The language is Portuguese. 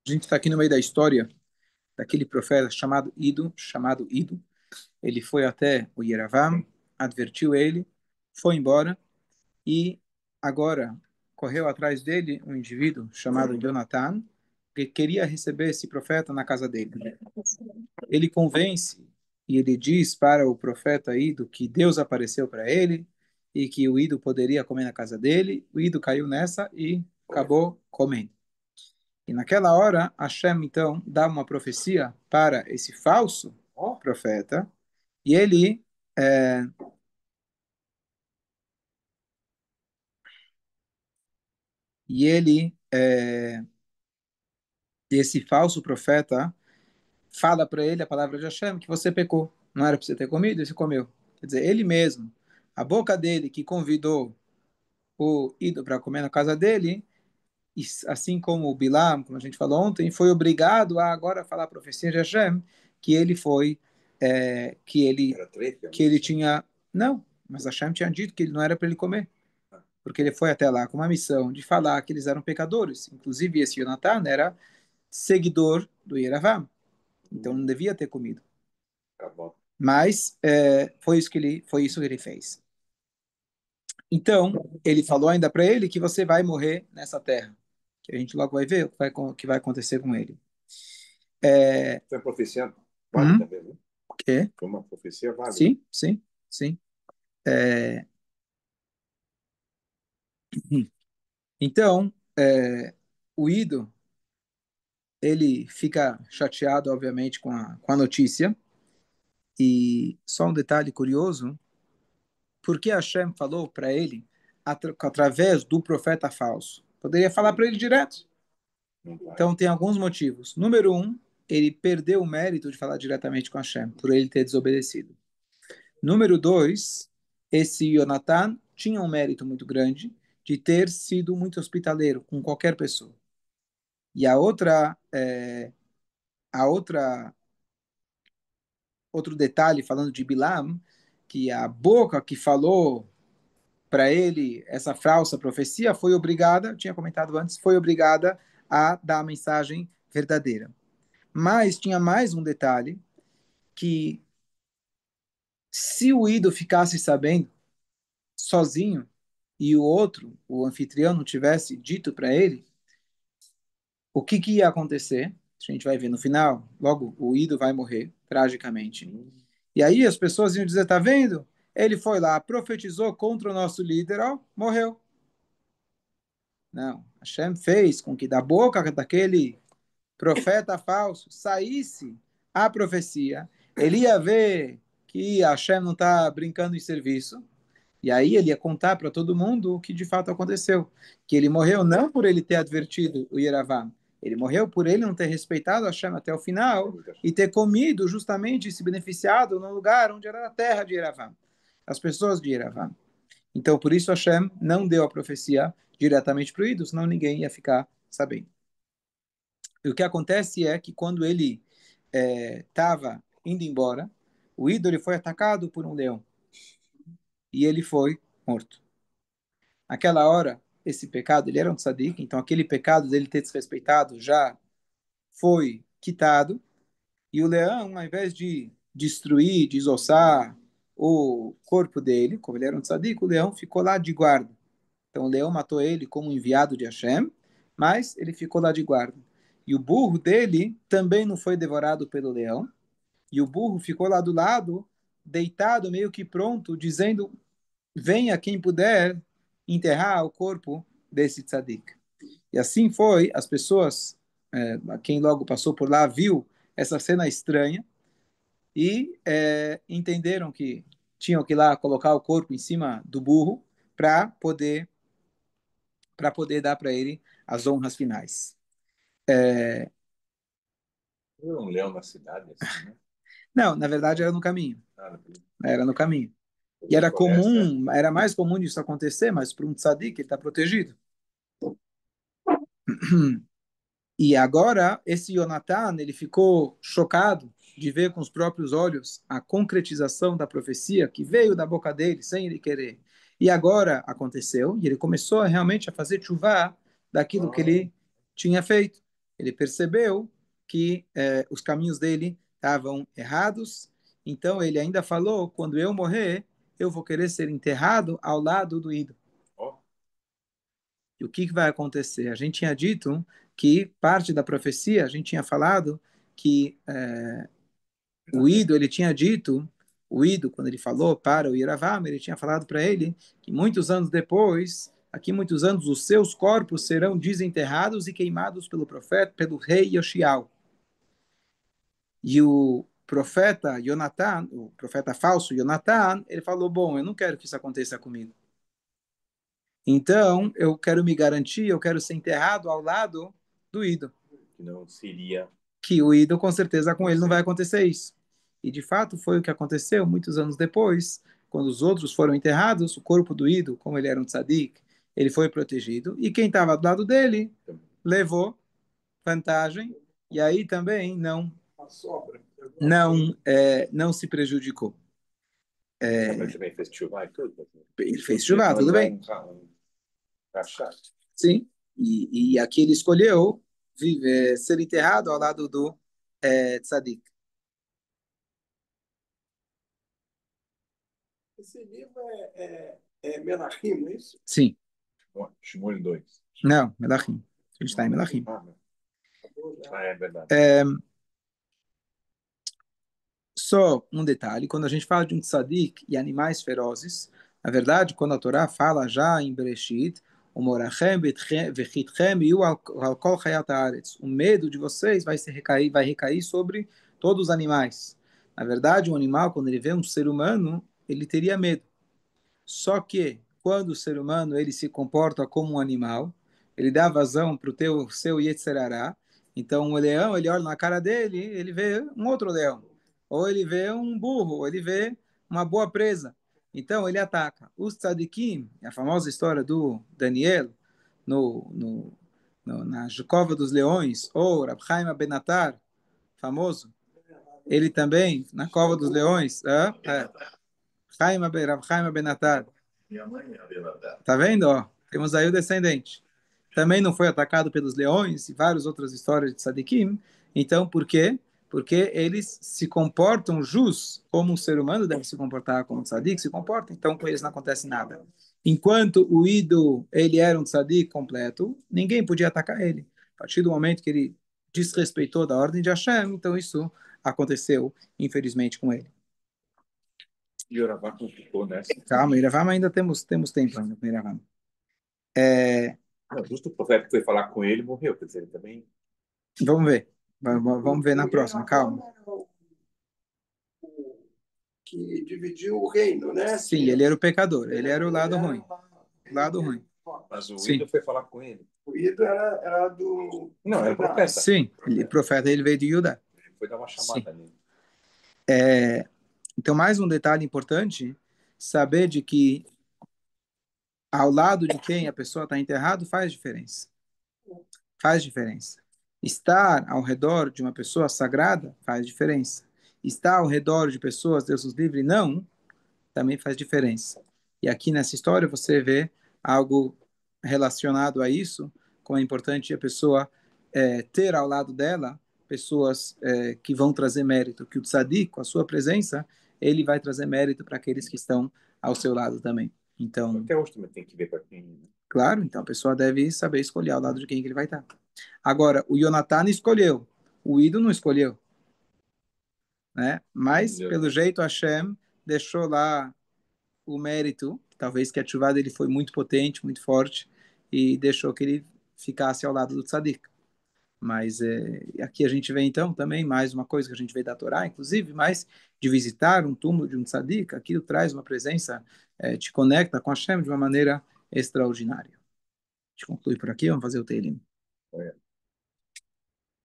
A gente está aqui no meio da história daquele profeta chamado Ido. Ele foi até o Yeravam, advertiu ele, foi embora e agora correu atrás dele um indivíduo chamado Jonathan, que queria receber esse profeta na casa dele. Ele convence e ele diz para o profeta Ido que Deus apareceu para ele e que o Ido poderia comer na casa dele. O Ido caiu nessa e acabou comendo. E naquela hora, Hashem, então, dá uma profecia para esse falso profeta, e ele, é, e ele, esse falso profeta, fala para ele a palavra de Hashem, que você pecou. Não era para você ter comido, e você comeu. Quer dizer, ele mesmo, a boca dele que convidou o ídolo para comer na casa dele, e assim como o Bilam, como a gente falou ontem, foi obrigado a agora falar a profecia de Hashem, que ele foi, que ele tinha, não, mas Hashem tinha dito que ele não era para ele comer, porque ele foi até lá com uma missão de falar que eles eram pecadores. Inclusive esse Jonathan era seguidor do Yeravam, então não devia ter comido. Mas foi isso que ele fez. Então, ele falou ainda para ele que você vai morrer nessa terra. Que a gente logo vai ver o que vai acontecer com ele. Foi uma profecia Hum? válida mesmo. O quê? Foi uma profecia válida. Sim, sim, sim. É, então, o Ido, ele fica chateado, obviamente, com a notícia. E só um detalhe curioso, porque Hashem falou para ele através do profeta falso? Poderia falar para ele direto. Então, tem alguns motivos. Número um, ele perdeu o mérito de falar diretamente com Hashem, por ele ter desobedecido. Número dois, esse Jonathan tinha um mérito muito grande de ter sido muito hospitaleiro com qualquer pessoa. E a outra, outro detalhe falando de Bilam, que a boca que falou para ele essa falsa profecia foi obrigada, tinha comentado antes, foi obrigada a dar a mensagem verdadeira. Mas tinha mais um detalhe que se o Ido ficasse sabendo sozinho e o outro, o anfitrião, não tivesse dito para ele, o que, que ia acontecer? A gente vai ver no final, logo o Ido vai morrer, tragicamente. E aí as pessoas iam dizer, tá vendo? Ele foi lá, profetizou contra o nosso líder, ó, morreu. Não, Hashem fez com que da boca daquele profeta falso saísse a profecia. Ele ia ver que Hashem não está brincando em serviço. E aí ele ia contar para todo mundo o que de fato aconteceu. Que ele morreu não por ele ter advertido o Yeravam. Ele morreu por ele não ter respeitado Hashem até o final e ter comido justamente se beneficiado no lugar onde era a terra de Yeravam. As pessoas de Yeravam. Então, por isso Hashem não deu a profecia diretamente para o ídolo, senão ninguém ia ficar sabendo. E o que acontece é que quando ele estava indo embora, o ídolo foi atacado por um leão e ele foi morto. Naquela hora, esse pecado, ele era um tzadik, então aquele pecado dele ter desrespeitado já foi quitado, e o leão, ao invés de destruir, desossar o corpo dele, como ele era um tzadik, o leão ficou lá de guarda. Então o leão matou ele como enviado de Hashem, mas ele ficou lá de guarda. E o burro dele também não foi devorado pelo leão, e o burro ficou lá do lado, deitado, meio que pronto, dizendo: venha quem puder enterrar o corpo desse tzadik. E assim foi, as pessoas, quem logo passou por lá, viu essa cena estranha e entenderam que tinham que ir lá colocar o corpo em cima do burro para poder dar para ele as honras finais. Um leão na cidade, assim, né? Não, na verdade era no caminho. Ah, Era no caminho. E na era floresta. comum, era mais comum disso acontecer, mas para um tzadik ele está protegido. E agora, esse Jonathan, ele ficou chocado de ver com os próprios olhos a concretização da profecia que veio da boca dele, sem ele querer. E agora aconteceu, e ele começou realmente a fazer chuva daquilo que ele tinha feito. ele percebeu que os caminhos dele estavam errados. Então ele ainda falou: quando eu morrer, eu vou querer ser enterrado ao lado do ídolo. Ó, E o que vai acontecer? A gente tinha dito que parte da profecia, a gente tinha falado que o ídolo, ele tinha dito, o ídolo, quando ele falou para o Yeravam, ele tinha falado para ele que muitos anos depois, aqui muitos anos, os seus corpos serão desenterrados e queimados pelo profeta, pelo rei Yoshiao. E o profeta Jonathan, o profeta falso Jonathan, ele falou: bom, eu não quero que isso aconteça comigo. Então, eu quero me garantir, eu quero ser enterrado ao lado do ídolo. que não seria. Que o ídolo, com certeza, com ele não vai acontecer isso. E, de fato, foi o que aconteceu muitos anos depois, quando os outros foram enterrados, o corpo do ídolo, como ele era um tzadik, ele foi protegido, e quem estava do lado dele levou vantagem, e aí também não se prejudicou. Mas também fez chuva e tudo. Ele fez chuva, tudo bem. Sim. E aqui ele escolheu ser enterrado ao lado do tzadik. Esse livro é Menachim, não é isso? Sim. Shmuel 2. Não, Melachim. A gente está em Melachim. É verdade. Só um detalhe, quando a gente fala de um tzadik e animais ferozes, na verdade, quando a Torá fala já em Bereshit, o morachem vechitchem e o alkol hayat haaretz, o medo de vocês vai recair sobre todos os animais. Na verdade, um animal, quando ele vê um ser humano, ele teria medo. Só que quando o ser humano ele se comporta como um animal, ele dá vazão para o seu Yetzer Hará. Então o leão, ele olha na cara dele, ele vê um outro leão, ou ele vê um burro, ou ele vê uma boa presa. Então ele ataca. Os tzadikim, a famosa história do Daniel no, no, na cova dos leões, ou Rab Chaim Abenatar, famoso, ele também na cova dos leões, Rab Chaim Abenatar. Minha mãe é Abenatar. Tá vendo? Ó, temos aí o descendente. Também não foi atacado pelos leões e várias outras histórias de Tzadikim. Então, por quê? Porque eles se comportam jus como um ser humano deve se comportar, como um tzadik se comporta. Então, com eles não acontece nada. Enquanto o ídolo, ele era um tzadik completo, ninguém podia atacar ele. A partir do momento que ele desrespeitou da ordem de Hashem, então isso aconteceu, infelizmente, com ele. E o Ravá ficou nessa. Calma, Iravam, ainda temos tempo ainda com Iravam. Não, justo o profeta que foi falar com ele morreu, quer dizer, ele também. Vamos ver. Vamos ver na próxima, calma. Que dividiu o reino, né? Sim, ele era o pecador, ele era o lado ruim. Lado ruim. Mas o Sim. ídolo foi falar com ele. O Ido era do. Não, era profeta. Sim, o profeta ele veio de Judá. Ele foi dar uma chamada nele. Então, mais um detalhe importante, saber de que ao lado de quem a pessoa está enterrado faz diferença. Faz diferença. Estar ao redor de uma pessoa sagrada faz diferença. Estar ao redor de pessoas, Deus os livre, não, também faz diferença. E aqui nessa história você vê algo relacionado a isso, como é importante a pessoa ter ao lado dela pessoas que vão trazer mérito, que o tzadik, com a sua presença, ele vai trazer mérito para aqueles que estão ao seu lado também. Então, Até hoje também tem que ver para quem. Né? claro, então a pessoa deve saber escolher ao lado de quem que ele vai estar. Agora, o Jonathan escolheu, o Ido não escolheu, né? Mas, pelo jeito, Hashem deixou lá o mérito, talvez que a chuva dele foi muito potente, muito forte, e deixou que ele ficasse ao lado do tzadik. Mas aqui a gente vê então também mais uma coisa que a gente vê da Torá, inclusive, mais de visitar um túmulo de um tzadik, aquilo traz uma presença, te conecta com Hashem de uma maneira extraordinária. A gente conclui por aqui, vamos fazer o Teilim.